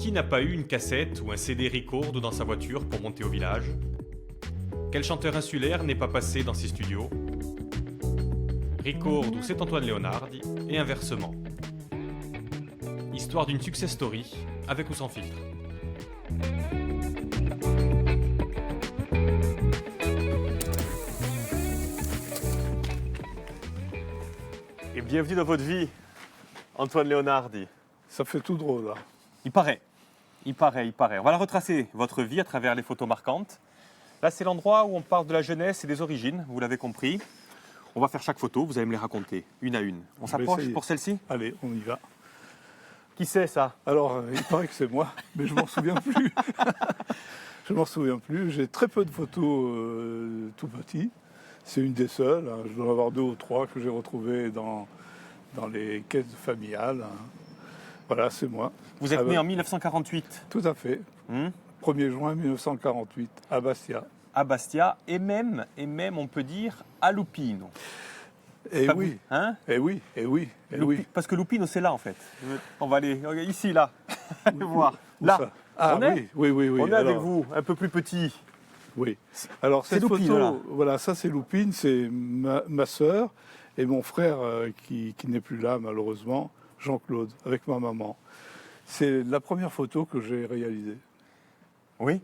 Qui n'a pas eu une cassette ou un CD record dans sa voiture pour monter au village? Quel chanteur insulaire n'est pas passé dans ses studios? Record où c'est Antoine Léonardi et inversement. Histoire d'une success story avec ou sans filtre. Et bienvenue dans votre vie, Antoine Léonardi. Ça fait tout drôle, là. Il paraît. On va la retracer, votre vie, à travers les photos marquantes. Là, c'est l'endroit où on parle de la jeunesse et des origines, vous l'avez compris. On va faire chaque photo, vous allez me les raconter, une à une. On s'approche pour celle-ci? Allez, on y va. Qui c'est, ça? Alors, il paraît que c'est moi, mais je m'en souviens plus. Je m'en souviens plus. J'ai très peu de photos tout petits. C'est une des seules. Hein. Je dois en avoir 2 ou 3 que j'ai retrouvées dans les caisses familiales. Hein. Voilà, c'est moi. Vous êtes né en 1948? Tout à fait. 1er juin 1948, à Bastia. À Bastia, et même, on peut dire, à Lupino. Et Pas oui, vous, hein? et oui, et oui, et oui. Parce que Lupino, c'est là, en fait. On va aller ici, là. Allez voir. Où Là. ça? Ah oui. On est avec vous, un peu plus petit. Oui. Alors cette Lupine, photo, voilà, ça c'est Lupine, c'est ma sœur et mon frère qui n'est plus là malheureusement, Jean-Claude, avec ma maman. C'est la première photo que j'ai réalisée. Oui.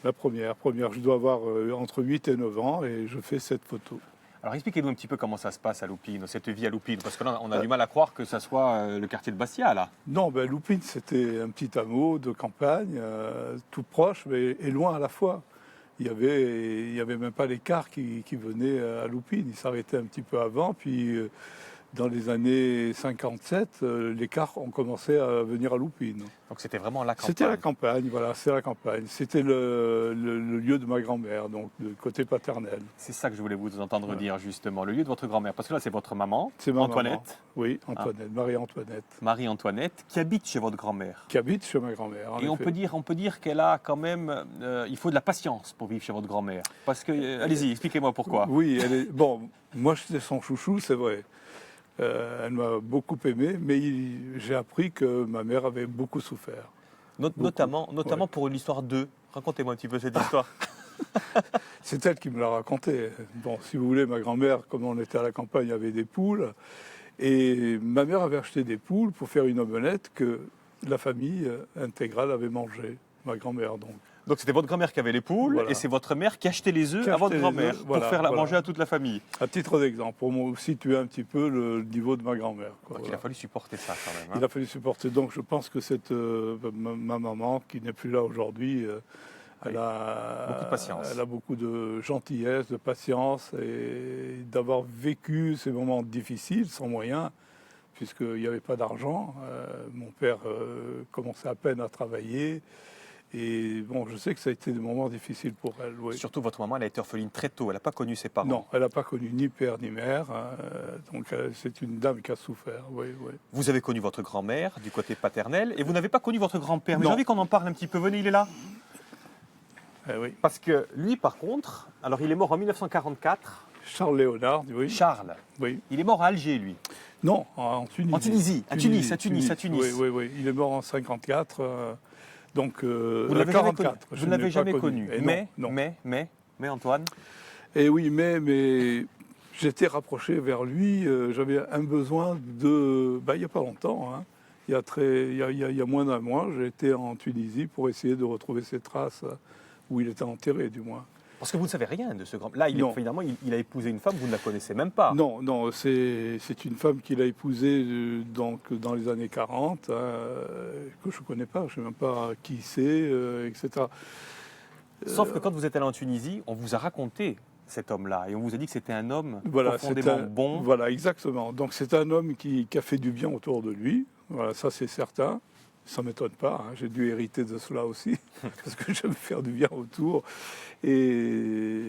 La première. Je dois avoir entre 8 et 9 ans et je fais cette photo. Alors expliquez-nous un petit peu comment ça se passe à Lupino, cette vie à Lupino, parce que là on a du mal à croire que ça soit le quartier de Bastia, là. Non, Lupine c'était un petit hameau de campagne, tout proche mais et loin à la fois. Il y avait même pas les cars qui venaient à Lupine. Ils s'arrêtaient un petit peu avant. Puis, dans les années 57, les cars ont commencé à venir à Lupine. Donc, c'était vraiment la campagne. C'était la campagne, voilà, c'est la campagne. C'était le lieu de ma grand-mère, donc de côté paternel. C'est ça que je voulais vous entendre dire, justement. Le lieu de votre grand-mère. Parce que là, c'est votre maman, C'est ma Antoinette. maman. Oui, Antoinette, Marie-Antoinette. Marie-Antoinette, qui habite chez votre grand-mère. Qui habite chez ma grand-mère. Et on peut dire qu'elle a quand même... il faut de la patience pour vivre chez votre grand-mère. Parce que... allez-y, expliquez-moi pourquoi. Oui, bon, moi j'étais son chouchou, c'est vrai. Elle m'a beaucoup aimé, mais j'ai appris que ma mère avait beaucoup souffert. Notamment pour une histoire d'eux. Racontez-moi un petit peu cette histoire. C'est elle qui me l'a raconté. Bon, si vous voulez, ma grand-mère, comme on était à la campagne, avait des poules. Et ma mère avait acheté des poules pour faire une omelette que la famille intégrale avait mangée. Ma grand-mère, donc. Donc c'était votre grand-mère qui avait les poules, Voilà. Et c'est votre mère qui achetait les œufs à votre grand-mère pour faire manger à toute la famille. À titre d'exemple, pour situer un petit peu le niveau de ma grand-mère. Donc il a fallu supporter ça quand même. Hein. Il a fallu supporter. Donc je pense que ma maman, qui n'est plus là aujourd'hui, elle a beaucoup de patience. Elle a beaucoup de gentillesse, de patience et d'avoir vécu ces moments difficiles sans moyens, puisqu'il n'y avait pas d'argent. Mon père commençait à peine à travailler. Et bon, je sais que ça a été des moments difficiles pour elle. Oui. Surtout votre maman, elle a été orpheline très tôt, elle n'a pas connu ses parents. Non, elle n'a pas connu ni père ni mère, donc c'est une dame qui a souffert. Oui. Vous avez connu votre grand-mère du côté paternel et vous n'avez pas connu votre grand-père. Mais Non. j'ai envie qu'on en parle un petit peu. Venez, il est là. Oui. Parce que lui, par contre, alors il est mort en 1944. Charles Léonard, oui. Charles. Oui. Il est mort à Alger, lui. Non, en Tunisie. En Tunisie, à Tunis. Oui. Il est mort en 54. Donc, vous ne l'avez jamais connu. Non. Mais Antoine. Et oui, mais j'étais rapproché vers lui. J'avais un besoin il n'y a pas longtemps, hein, il y a moins d'un mois, j'ai été en Tunisie pour essayer de retrouver ses traces où il était enterré, du moins. Parce que vous ne savez rien de ce grand... Là, finalement, il a épousé une femme, vous ne la connaissez même pas. Non, c'est une femme qu'il a épousée donc, dans les années 40, que je ne connais pas, je ne sais même pas qui c'est, etc. Sauf que quand vous êtes allé en Tunisie, on vous a raconté cet homme-là, et on vous a dit que c'était un homme profondément bon. Voilà, exactement. Donc c'est un homme qui a fait du bien autour de lui, voilà, ça c'est certain. Ça ne m'étonne pas, hein. J'ai dû hériter de cela aussi, parce que j'aime faire du bien autour. Et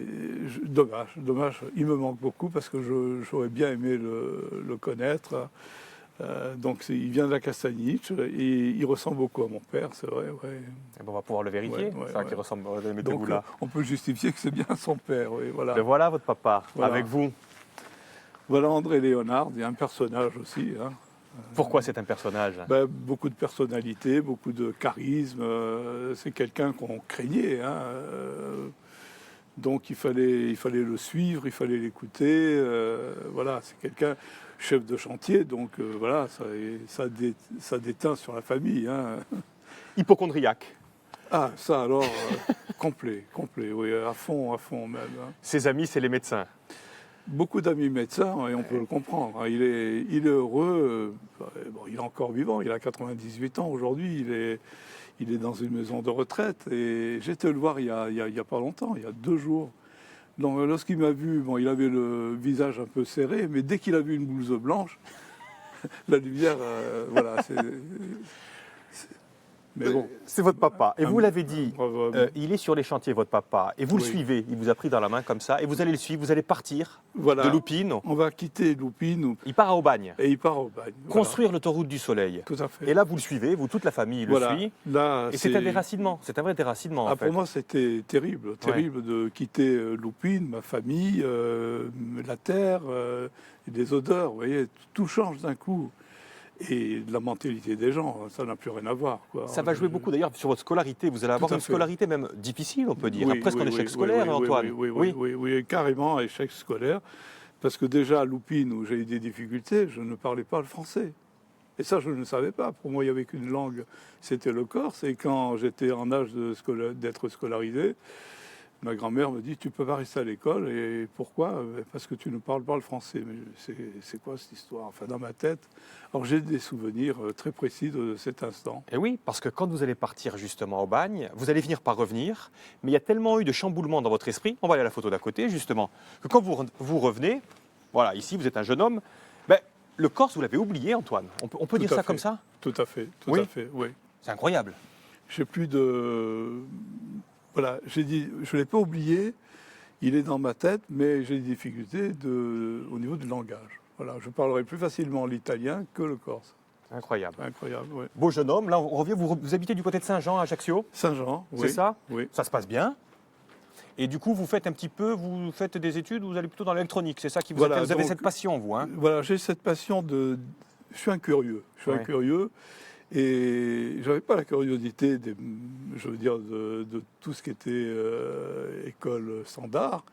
dommage, il me manque beaucoup, parce que j'aurais bien aimé le connaître. Donc il vient de la Castagniche, et il ressemble beaucoup à mon père, c'est vrai. Ouais. Et bon, on va pouvoir le vérifier, qui ressemble à mes deux Donc là. On peut justifier que c'est bien son père, oui, voilà. Mais voilà votre papa, voilà. avec vous. Voilà André Léonard, il y a un personnage aussi, hein. Pourquoi c'est un personnage? Ben, beaucoup de personnalité, beaucoup de charisme. C'est quelqu'un qu'on craignait, hein. Donc il fallait le suivre, il fallait l'écouter. Voilà, c'est quelqu'un, chef de chantier, donc voilà, ça déteint sur la famille, hein. Hypochondriaque. Ah, ça alors, complet, oui, à fond même, hein. Ses amis, c'est les médecins. Beaucoup d'amis médecins, et on peut le comprendre, hein. Il est heureux, bon, il est encore vivant, il a 98 ans aujourd'hui, il est dans une maison de retraite, et j'ai été le voir il y a pas longtemps, il y a 2 jours. Donc, lorsqu'il m'a vu, bon, il avait le visage un peu serré, mais dès qu'il a vu une blouse blanche, la lumière, voilà, mais bon. C'est votre papa. Et vous l'avez dit, Bravo. il est sur les chantiers, votre papa. Et vous le Oui. suivez. Il vous a pris dans la main comme ça. Et vous allez le suivre. Vous allez partir Voilà. de Loupine. On va quitter Loupine Il part à Aubagne. et il part au bagne. Voilà. Construire l'autoroute du Soleil. Tout à fait. Et là, vous le suivez. Vous, toute la famille le Voilà. suit. Là, Et c'est un déracinement. C'est un vrai déracinement, en fait. Pour moi, c'était terrible de quitter Loupine, ma famille, la terre, les odeurs. Vous voyez, tout change d'un coup. Et de la mentalité des gens, ça n'a plus rien à voir, quoi. Ça va jouer beaucoup d'ailleurs sur votre scolarité. Vous allez avoir Tout à une fait. scolarité même difficile, on peut dire. Oui, Presque oui, un échec oui, scolaire, oui, Antoine. Oui, carrément, échec scolaire. Parce que déjà, à Loupine, où j'ai eu des difficultés, je ne parlais pas le français. Et ça, je ne savais pas. Pour moi, il n'y avait qu'une langue, c'était le corse. Et quand j'étais en âge d'être scolarisé, ma grand-mère me dit, tu ne peux pas rester à l'école. Et pourquoi? Parce que tu ne parles pas le français. Mais c'est quoi cette histoire? Enfin, dans ma tête. Alors, j'ai des souvenirs très précis de cet instant. Et oui, parce que quand vous allez partir justement au bagne, vous allez finir par revenir, mais il y a tellement eu de chamboulements dans votre esprit, on va aller à la photo d'à côté justement, que quand vous revenez, voilà, ici vous êtes un jeune homme, ben, le Corse vous l'avez oublié, Antoine. On peut dire ça comme ça? Tout à fait, Oui. à fait, oui. C'est incroyable. J'ai plus de... Voilà, j'ai dit, je ne l'ai pas oublié, il est dans ma tête, mais j'ai des difficultés au niveau du langage. Voilà, je parlerai plus facilement l'italien que le corse. Incroyable. Incroyable, oui. Beau jeune homme, là on revient, vous habitez du côté de Saint-Jean, à Ajaccio, Saint-Jean, oui. c'est ça? Oui. Ça se passe bien. Et du coup, vous faites des études, vous allez plutôt dans l'électronique, c'est ça qui vous Voilà, intéresse. Vous avez donc, cette passion, vous, hein? Voilà, j'ai cette passion de... Je suis un curieux, et je n'avais pas la curiosité, je veux dire, de tout ce qui était école standard.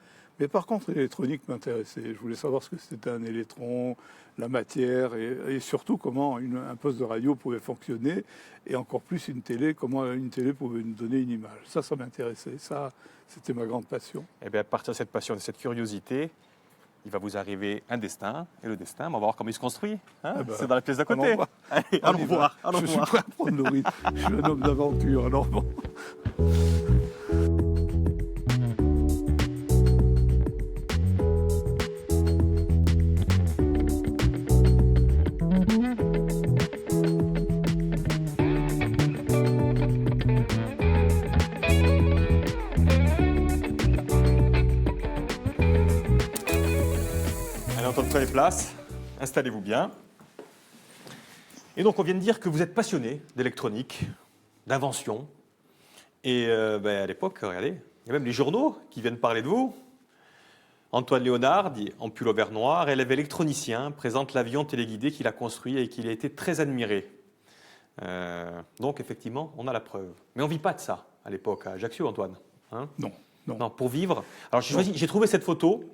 Mais par contre, l'électronique m'intéressait. Je voulais savoir ce que c'était un électron, la matière, et surtout comment un poste de radio pouvait fonctionner, et encore plus une télé, comment une télé pouvait nous donner une image. Ça m'intéressait. Ça, c'était ma grande passion. Et bien, à partir de cette passion, de cette curiosité, il va vous arriver un destin. Et le destin, on va voir comment il se construit. Hein, Ah ben, c'est dans la pièce d'à côté. Allez, On allons y va. voir. Allons Je suis voir. prêt à prendre le rythme. Je suis un homme d'aventure, alors bon. Allez, Antoine, prenez place. Installez-vous bien. Et donc, on vient de dire que vous êtes passionné d'électronique, d'invention. Et à l'époque, regardez, il y a même les journaux qui viennent parler de vous. Antoine Léonard, dit en pull au vert noir, élève électronicien, présente l'avion téléguidé qu'il a construit et qu'il a été très admiré. Donc, effectivement, on a la preuve. Mais on ne vit pas de ça à l'époque, à Ajaccio, Antoine. Hein? Non. Non, pour vivre. Alors, j'ai trouvé cette photo.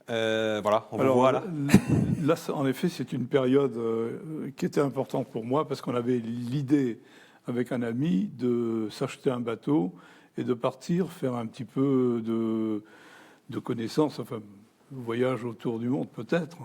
Voilà, on vous voit là. Là, en effet, c'est une période qui était importante pour moi parce qu'on avait l'idée avec un ami de s'acheter un bateau et de partir faire un petit peu de connaissances, enfin, voyage autour du monde peut-être.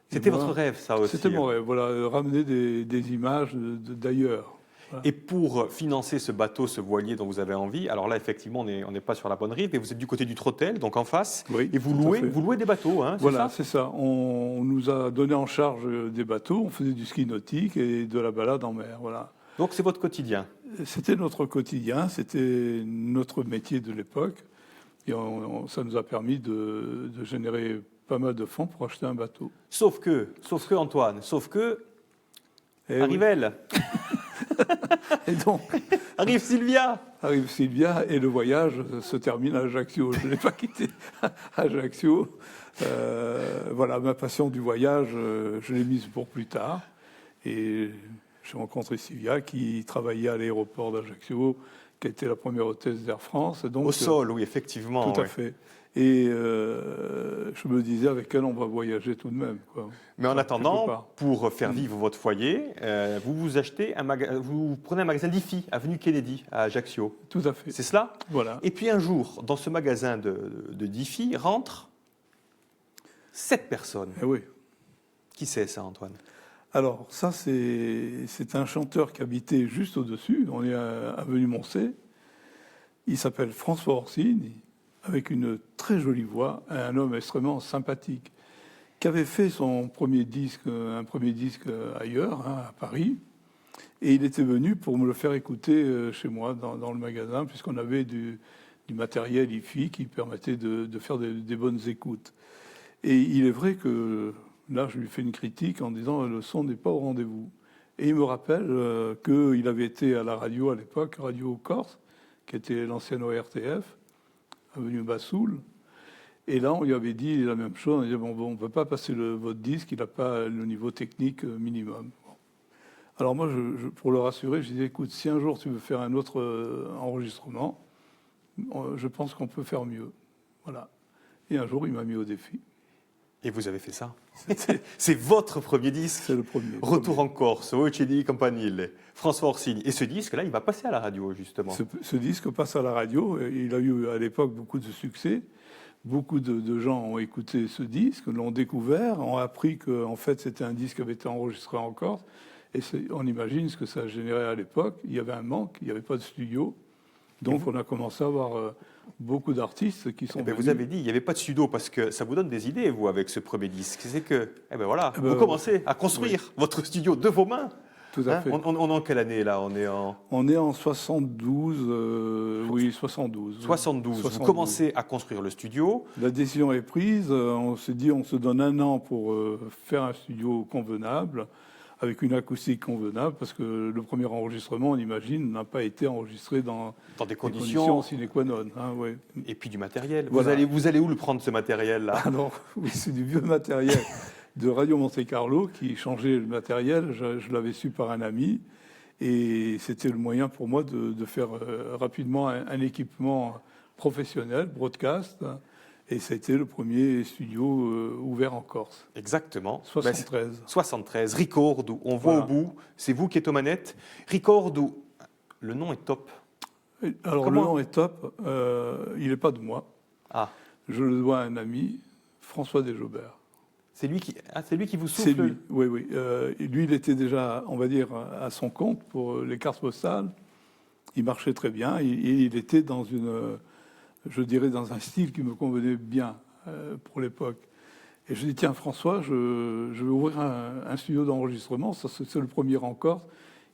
C'était votre rêve, ça aussi. C'était mon rêve, voilà, ramener des images d'ailleurs. Voilà. Et pour financer ce bateau, ce voilier dont vous avez envie, alors là, effectivement, on n'est pas sur la bonne rive, mais vous êtes du côté du Trottel, donc en face, Oui, et vous louez des bateaux, hein, voilà, c'est ça? c'est ça. On nous a donné en charge des bateaux, on faisait du ski nautique et de la balade en mer, voilà. Donc c'est votre quotidien. C'était notre quotidien, c'était notre métier de l'époque, et ça nous a permis de générer pas mal de fonds pour acheter un bateau. Sauf que Antoine, arrive oui. elle, Et donc, arrive Sylvia. arrive Sylvia et le voyage se termine à Ajaccio. Je ne l'ai pas quitté Ajaccio. Voilà, ma passion du voyage, je l'ai mise pour plus tard. Et j'ai rencontré Sylvia qui travaillait à l'aéroport d'Ajaccio, qui a été la première hôtesse d'Air France. Et donc, Au sol, oui, effectivement. tout à oui. fait. Et je me disais, avec elle, on va voyager tout de même, quoi. Mais en Enfin, quelque attendant, part. pour faire vivre votre foyer, vous prenez un magasin d'IFI, avenue Kennedy, à Ajaccio. Tout à fait. C'est cela? Voilà. Et puis un jour, dans ce magasin de DIFI, rentrent 7 personnes. Eh oui. Qui c'est ça, Antoine? Alors, ça, c'est un chanteur qui habitait juste au-dessus. On est à avenue Moncey. Il s'appelle François Orsini, avec une très jolie voix, un homme extrêmement sympathique, qui avait fait un premier disque ailleurs, hein, à Paris. Et il était venu pour me le faire écouter chez moi, dans le magasin, puisqu'on avait du matériel hi-fi qui permettait de faire des bonnes écoutes. Et il est vrai que là, je lui fais une critique en disant le son n'est pas au rendez-vous. Et il me rappelle qu'il avait été à la radio à l'époque, Radio Corse, qui était l'ancienne ORTF, avenue Bassoul. Et là, on lui avait dit la même chose. On disait bon, on ne peut pas passer votre disque, il n'a pas le niveau technique minimum. Alors moi, pour le rassurer, je disais écoute, si un jour tu veux faire un autre enregistrement, je pense qu'on peut faire mieux. Voilà. Et un jour, il m'a mis au défi. Et vous avez fait ça. C'est votre premier disque. C'est le premier. Retour en Corse, Oecedi Campanile, François Orsini. Et ce disque-là, il va passer à la radio, justement. Ce disque passe à la radio. Il a eu à l'époque beaucoup de succès. Beaucoup de gens ont écouté ce disque, l'ont découvert, ont appris qu'en fait c'était un disque qui avait été enregistré en Corse. Et on imagine ce que ça a généré à l'époque. Il y avait un manque, il n'y avait pas de studio. Donc on a commencé à avoir beaucoup d'artistes qui sont venus. Vous avez dit, il n'y avait pas de studio, parce que ça vous donne des idées, vous, avec ce premier disque. C'est que, vous commencez à construire votre studio de vos mains. Tout à fait. On est en quelle année, là? On est en 72, oui, 72. 72. Vous commencez à construire le studio. La décision est prise. On s'est dit, on se donne un an pour faire un studio convenable, avec une acoustique convenable, parce que le premier enregistrement, on imagine, n'a pas été enregistré dans des conditions sine qua non. Hein, ouais. Et puis du matériel. Voilà. Vous allez où le prendre, ce matériel-là? Alors, oui, c'est du vieux matériel de Radio Monte Carlo qui changeait le matériel. Je l'avais su par un ami. Et c'était le moyen pour moi de faire rapidement un équipement professionnel, broadcast. Et ça a été le premier studio ouvert en Corse. Exactement. 73. 73. Ricordo, on voit au bout. C'est vous qui êtes aux manettes. Ricordo, le nom est top. Alors, le nom est top. Il n'est pas de moi. Ah. Je le dois à un ami, François Desjobert. C'est lui qui vous souffle? C'est lui, oui, oui. Lui, il était déjà, on va dire, à son compte pour les cartes postales. Il marchait très bien. Il était dans je dirais, dans un style qui me convenait bien pour l'époque. Et je dis, tiens, François, je vais ouvrir un studio d'enregistrement. Ça, c'est le premier en Corse.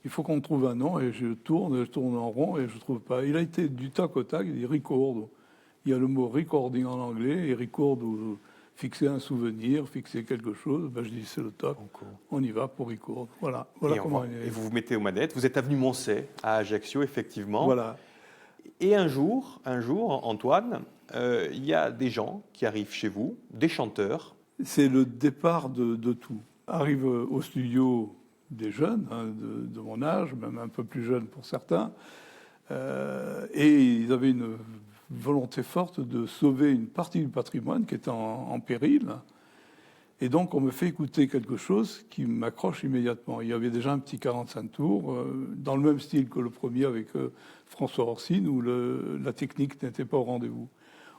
Il faut qu'on trouve un nom. Et je tourne en rond et je ne trouve pas. Il a été du tac au tac. Il dit record. Il y a le mot recording en anglais et record ou fixer un souvenir, fixer quelque chose. Ben, je dis, c'est le top. On y va pour record. Voilà comment il est. Et vous vous mettez aux manettes. Vous êtes avenue Moncey, à Ajaccio, effectivement. Voilà. Et un jour, Antoine, il y a des gens qui arrivent chez vous, des chanteurs. C'est le départ de tout. Arrivent au studio des jeunes, hein, de mon âge, même un peu plus jeunes pour certains, et ils avaient une volonté forte de sauver une partie du patrimoine qui était en péril. Et donc, on me fait écouter quelque chose qui m'accroche immédiatement. Il y avait déjà un petit 45 tours, dans le même style que le premier avec François Orsini, où la technique n'était pas au rendez-vous.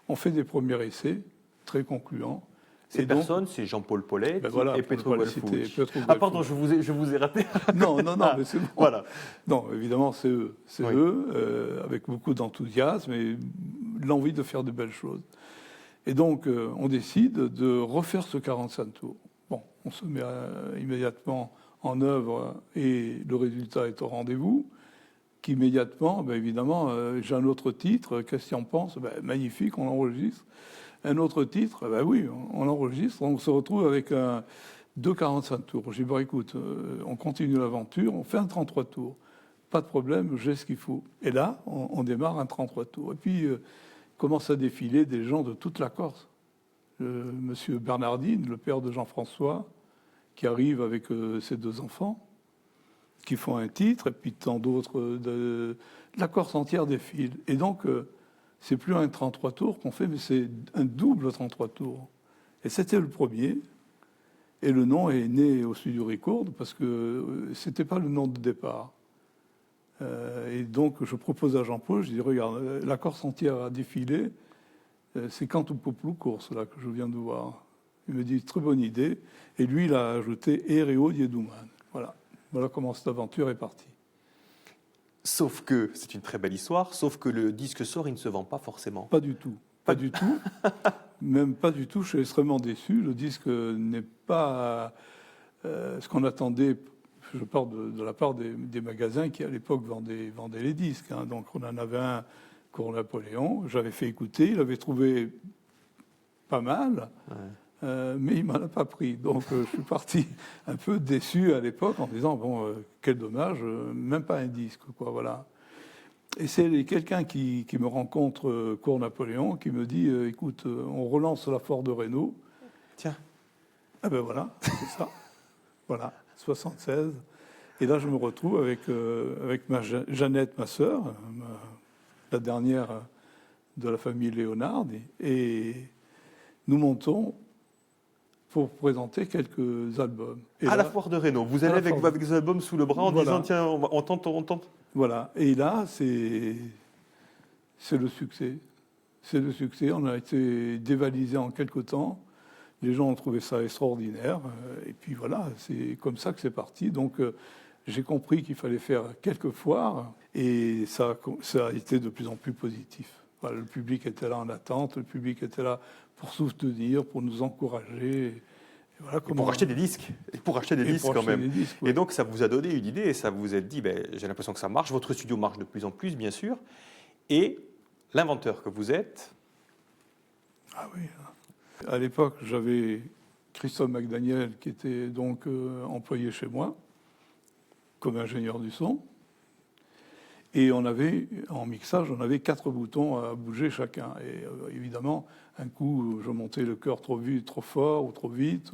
On fait des premiers essais, très concluants. Ces personnes, c'est Jean-Paul Paulet et Petro Guelfucci. Ah pardon, je vous ai raté. Non, mais c'est bon. Voilà. Non, évidemment, c'est eux. C'est eux, avec beaucoup d'enthousiasme et l'envie de faire de belles choses. Et donc, on décide de refaire ce 45 tours. Bon, on se met immédiatement en œuvre et le résultat est au rendez-vous. Qu'immédiatement, évidemment, j'ai un autre titre. Qu'est-ce qu'il en pense? Magnifique, on l'enregistre. Un autre titre, oui, on l'enregistre. On se retrouve avec deux 45 tours. J'ai dit, écoute, on continue l'aventure, on fait un 33 tours. Pas de problème, j'ai ce qu'il faut. Et là, on démarre un 33 tours. Et puis, commence à défiler des gens de toute la Corse. Monsieur Bernardine, le père de Jean-François, qui arrive avec ses deux enfants. qui font un titre, et puis tant d'autres, de la Corse entière défile. Et donc, c'est plus un 33 tours qu'on fait, mais c'est un double 33 tours. Et c'était le premier. Et le nom est né au Studio Record parce que c'était pas le nom de départ. Et donc, je propose à Jean-Paul, je dis, regarde, la Corse entière a défilé, c'est Cantu Populu Corse, là, que je viens de voir. Il me dit, très bonne idée. Et lui, il a ajouté Ereo Dieduman. Voilà. Voilà comment cette aventure est partie. Sauf que, c'est une très belle histoire, sauf que le disque sort, il ne se vend pas forcément. Pas du tout. Pas du tout. Même pas du tout. Je suis extrêmement déçu. Le disque n'est pas ce qu'on attendait. Je parle de la part des magasins qui, à l'époque, vendaient les disques. Hein. Donc, on en avait un pour Napoléon. J'avais fait écouter. Il avait trouvé pas mal. Ouais. Mais il ne m'en a pas pris. Donc, je suis parti un peu déçu à l'époque en disant, bon, quel dommage, même pas un disque, quoi, voilà. Et c'est quelqu'un qui me rencontre, Cours Napoléon, qui me dit, écoute, on relance la Ford de Renault. Tiens. Ah ben voilà, c'est ça. Voilà, 76. Et là, je me retrouve avec Jeannette, ma sœur, la dernière de la famille Léonard, et nous montons pour présenter quelques albums. Et à la Foire de Renault, vous allez avec des albums sous le bras en disant, tiens, on tente. Voilà, et là, c'est le succès. C'est le succès, on a été dévalisé en quelque temps. Les gens ont trouvé ça extraordinaire. Et puis voilà, c'est comme ça que c'est parti. Donc j'ai compris qu'il fallait faire quelques foires et ça a été de plus en plus positif. Voilà, le public était là en attente, le public était là pour soutenir, pour nous encourager. Et voilà, et pour acheter des disques. Et pour acheter des disques quand même. Disques, oui. Et donc ça vous a donné une idée et ça vous a dit, j'ai l'impression que ça marche. Votre studio marche de plus en plus, bien sûr. Et l'inventeur que vous êtes... Ah oui. À l'époque, j'avais Christophe McDaniel qui était donc employé chez moi comme ingénieur du son. Et on avait, en mixage, on avait 4 boutons à bouger chacun. Et évidemment, un coup, je montais le chœur trop fort ou trop vite.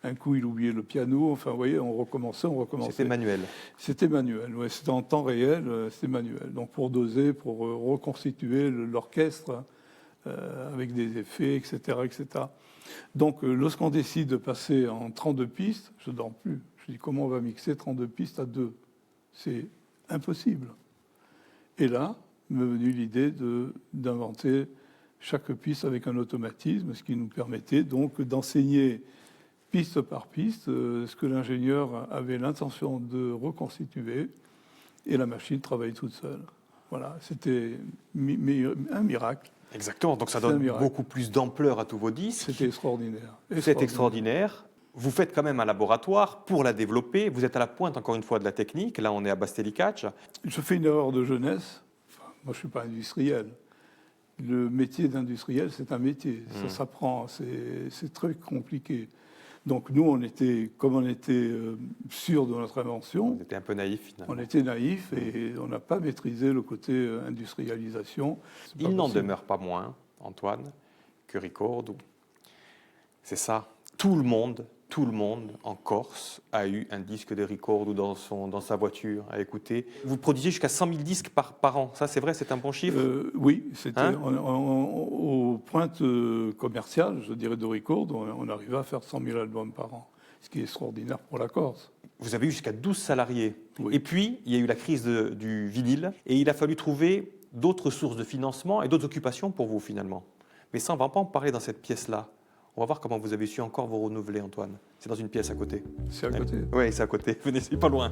Un coup, il oubliait le piano. Enfin, vous voyez, on recommençait. C'était manuel. C'était manuel, ouais. C'était en temps réel, c'était manuel. Donc pour doser, pour reconstituer l'orchestre avec des effets, etc., etc. Donc lorsqu'on décide de passer en 32 pistes, je ne dors plus. Je dis, comment on va mixer 32 pistes à 2 ? C'est impossible. Et là, m'est venue l'idée d'inventer chaque piste avec un automatisme, ce qui nous permettait donc d'enseigner piste par piste ce que l'ingénieur avait l'intention de reconstituer, et la machine travaillait toute seule. Voilà, c'était un miracle. Exactement, donc ça donne beaucoup plus d'ampleur à tous vos disques. C'était extraordinaire. C'est extraordinaire. Vous faites quand même un laboratoire pour la développer. Vous êtes à la pointe, encore une fois, de la technique. Là, on est à Bastelli-Catch. Je fais une erreur de jeunesse. Enfin, moi, je ne suis pas industriel. Le métier d'industriel, c'est un métier. Ça s'apprend. C'est très compliqué. Donc, nous, comme on était sûrs de notre invention... Vous étiez un peu naïf, finalement. On était naïf et on n'a pas maîtrisé le côté industrialisation. Il n'en demeure pas moins, Antoine, que Record. C'est ça. Tout le monde en Corse a eu un disque de Record ou dans sa voiture à écouter. Vous produisez jusqu'à 100 000 disques par an. Ça, c'est vrai, c'est un bon chiffre Oui, c'était aux pointes commerciales, je dirais, de Record, on arrivait à faire 100 000 albums par an, ce qui est extraordinaire pour la Corse. Vous avez eu jusqu'à 12 salariés. Oui. Et puis, il y a eu la crise du vinyle et il a fallu trouver d'autres sources de financement et d'autres occupations pour vous, finalement. Mais ça, on ne va pas en parler dans cette pièce-là. On va voir comment vous avez su encore vous renouveler, Antoine. C'est dans une pièce à côté. C'est à côté ? Oui, c'est à côté. Venez, c'est pas loin.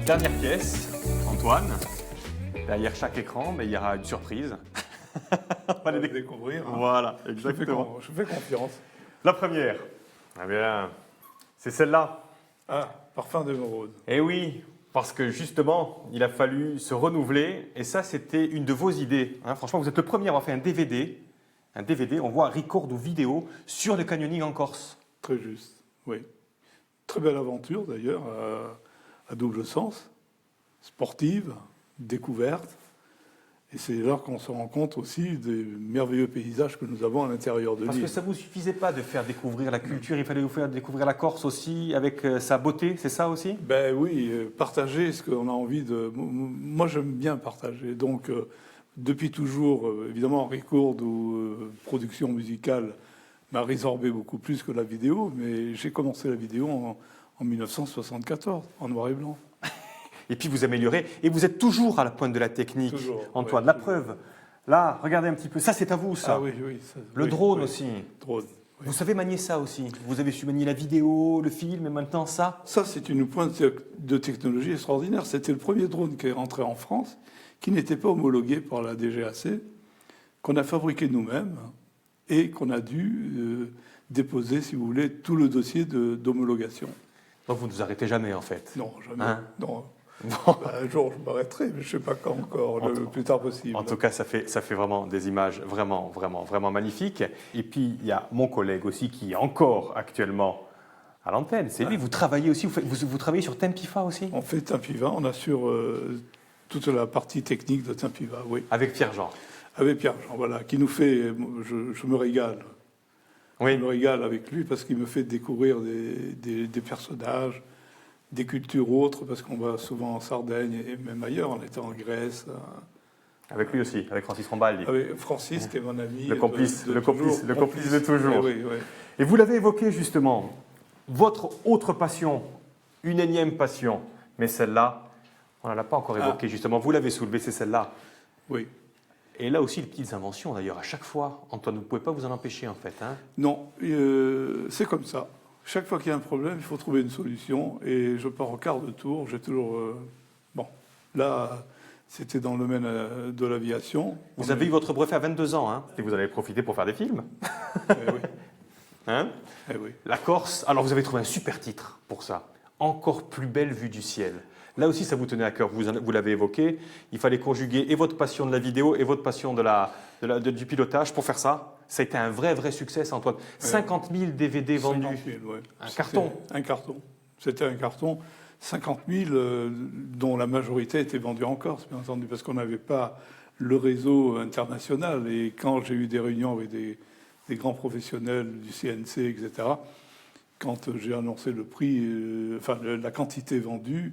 Dernière pièce, Antoine. Derrière chaque écran, il y aura une surprise. On va les découvrir. Hein. Voilà, exactement. Je fais confiance. La première, eh bien, c'est celle-là. Ah, Parfum d'émeraude. Eh oui, parce que justement, il a fallu se renouveler. Et ça, c'était une de vos idées. Hein. Franchement, vous êtes le premier à avoir fait un DVD un DVD, on voit record ou vidéo sur le canyoning en Corse. Très juste, oui. Très belle aventure d'ailleurs, à double sens, sportive, découverte. Et c'est là qu'on se rend compte aussi des merveilleux paysages que nous avons à l'intérieur de l'île. Parce que ça ne vous suffisait pas de faire découvrir la culture, il fallait vous faire découvrir la Corse aussi avec sa beauté, c'est ça aussi? Ben oui, partager ce qu'on a envie de... Moi, j'aime bien partager. Donc, depuis toujours, évidemment, record ou production musicale m'a résorbé beaucoup plus que la vidéo, mais j'ai commencé la vidéo en 1974, en noir et blanc. Et puis vous améliorez, et vous êtes toujours à la pointe de la technique, Toujours, Antoine. ouais, La toujours. preuve, là, regardez un petit peu, ça c'est à vous ça. Ah oui, oui. Ça, Le oui, drone oui. aussi. Drone. Oui. Vous savez manier ça aussi. Vous avez su manier la vidéo, le film, et maintenant ça. Ça, c'est une pointe de technologie extraordinaire. C'était le premier drone qui est rentré en France, qui n'était pas homologué par la DGAC, qu'on a fabriqué nous-mêmes et qu'on a dû déposer, si vous voulez, tout le dossier d'homologation. Donc vous ne vous arrêtez jamais en fait. Non, jamais. Hein? Non. Bon. Bah, un jour, je m'arrêterai, mais je ne sais pas quand encore, le plus tard possible. En tout cas, ça fait vraiment des images vraiment magnifiques. Et puis, il y a mon collègue aussi qui est encore actuellement à l'antenne. C'est lui, vous travaillez aussi, vous travaillez sur Tempifa aussi? On fait Tempiva, on assure toute la partie technique de Tempiva, oui. Avec Pierre-Jean. Avec Pierre-Jean, voilà, qui nous fait... Je me régale. Oui. Je me régale avec lui parce qu'il me fait découvrir des personnages, des cultures autres, parce qu'on va souvent en Sardaigne et même ailleurs, on était en Grèce. Avec lui aussi, avec Francis Rambaldi. Avec Francis, qui est mon ami. Le complice de toujours. Oui, oui. Et vous l'avez évoqué justement, votre autre passion, une énième passion, mais celle-là, on ne l'a pas encore évoquée justement, vous l'avez soulevée, c'est celle-là. Oui. Et là aussi, les petites inventions d'ailleurs, à chaque fois, Antoine, vous ne pouvez pas vous en empêcher en fait. Hein. Non, c'est comme ça. Chaque fois qu'il y a un problème, il faut trouver une solution. Et je pars au quart de tour. J'ai toujours... bon, là, c'était dans le domaine de l'aviation. Vous avez eu votre brevet à 22 ans, hein, et vous en avez profité pour faire des films. Eh oui. Hein? Eh oui. La Corse, alors vous avez trouvé un super titre pour ça. Encore plus belle vue du ciel. Là aussi, ça vous tenait à cœur, vous l'avez évoqué. Il fallait conjuguer et votre passion de la vidéo et votre passion du pilotage pour faire ça. Ça a été un vrai succès, ça, Antoine. 50 000 DVD vendus. 50 000, ouais. Un carton. Un carton. C'était un carton. 50 000, dont la majorité était vendue en Corse, bien entendu, parce qu'on n'avait pas le réseau international. Et quand j'ai eu des réunions avec des grands professionnels du CNC, etc., quand j'ai annoncé le prix, enfin la quantité vendue,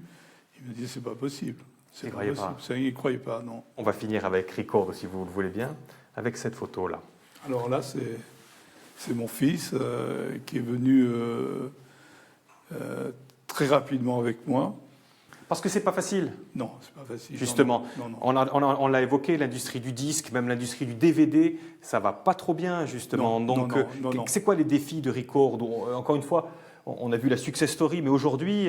ils me disaient c'est pas possible. Ils ne croyaient pas. Ils ne croyaient pas, non. On va finir avec Record, si vous le voulez bien, avec cette photo-là. Alors là, c'est mon fils qui est venu très rapidement avec moi. Parce que c'est pas facile. Non, c'est pas facile. Justement, non. on l'a évoqué, l'industrie du disque, même l'industrie du DVD, ça va pas trop bien, justement. Non, Donc, non. c'est quoi les défis de Record? Encore une fois, on a vu la success story, mais aujourd'hui...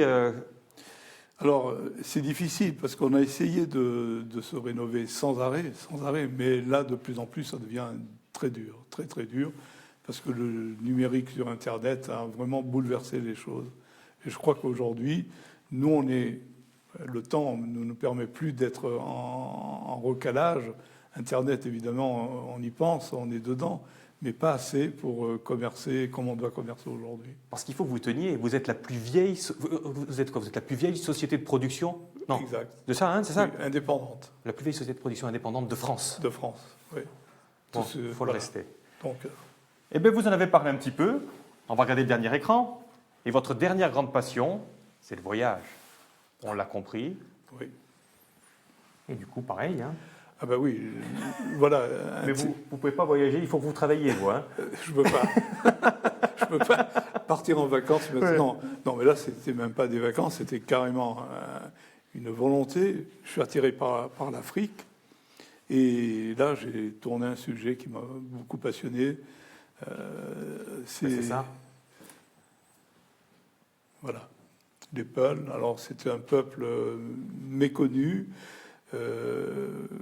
Alors, c'est difficile parce qu'on a essayé de se rénover sans arrêt, mais là, de plus en plus, ça devient très dur, très dur, parce que le numérique sur Internet a vraiment bouleversé les choses. Et je crois qu'aujourd'hui, nous, le temps ne nous permet plus d'être en recalage. Internet, évidemment, on y pense, on est dedans, mais pas assez pour commercer comme on doit commercer aujourd'hui. Parce qu'il faut que vous teniez, vous êtes la plus vieille, vous êtes quoi? Vous êtes la plus vieille société de production? Non. Exact. De ça, hein, c'est ça? Oui, indépendante. La plus vieille société de production indépendante de France. De France, oui. Bon, il faut le rester. Donc, Eh bien, vous en avez parlé un petit peu. On va regarder le dernier écran. Et votre dernière grande passion, c'est le voyage. On l'a compris. oui. Et du coup, pareil. Hein. Ah ben oui, voilà. Mais vous ne pouvez pas voyager, il faut que vous travailliez, vous. Hein. Je ne peux pas. Je peux pas partir en vacances maintenant. Ouais. Non, mais là, c'était même pas des vacances, c'était carrément une volonté. Je suis attiré par l'Afrique. Et là, j'ai tourné un sujet qui m'a beaucoup passionné. C'est ça. Voilà. Les Peuls. Alors, c'était un peuple méconnu.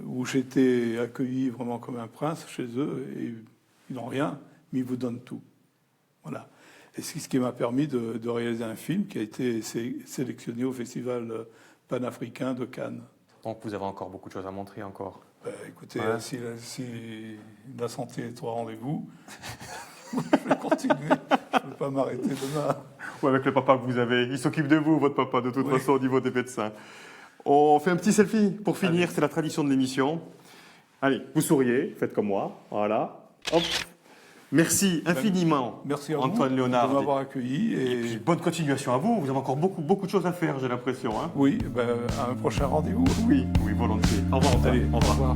Où j'étais accueilli vraiment comme un prince chez eux, et ils n'ont rien, mais ils vous donnent tout. Voilà. Et c'est ce qui m'a permis de réaliser un film qui a été sélectionné au Festival panafricain de Cannes. Donc vous avez encore beaucoup de choses à montrer encore. Écoutez, Ouais. si la santé est au rendez-vous, je vais continuer. Je ne vais pas m'arrêter demain. Ou avec le papa que vous avez. Il s'occupe de vous, votre papa, de toute Oui. façon, au niveau des médecins. On fait un petit selfie pour finir, Allez. c'est la tradition de l'émission. Allez, vous souriez, faites comme moi. Voilà. Hop. Merci infiniment, Merci à vous Antoine de Léonard. m'avoir accueilli. Et puis, bonne continuation à vous. Vous avez encore beaucoup de choses à faire, j'ai l'impression. Hein. Oui, à un prochain rendez-vous. Oui, volontiers. Au revoir, Antoine. Allez, Au revoir. Au revoir.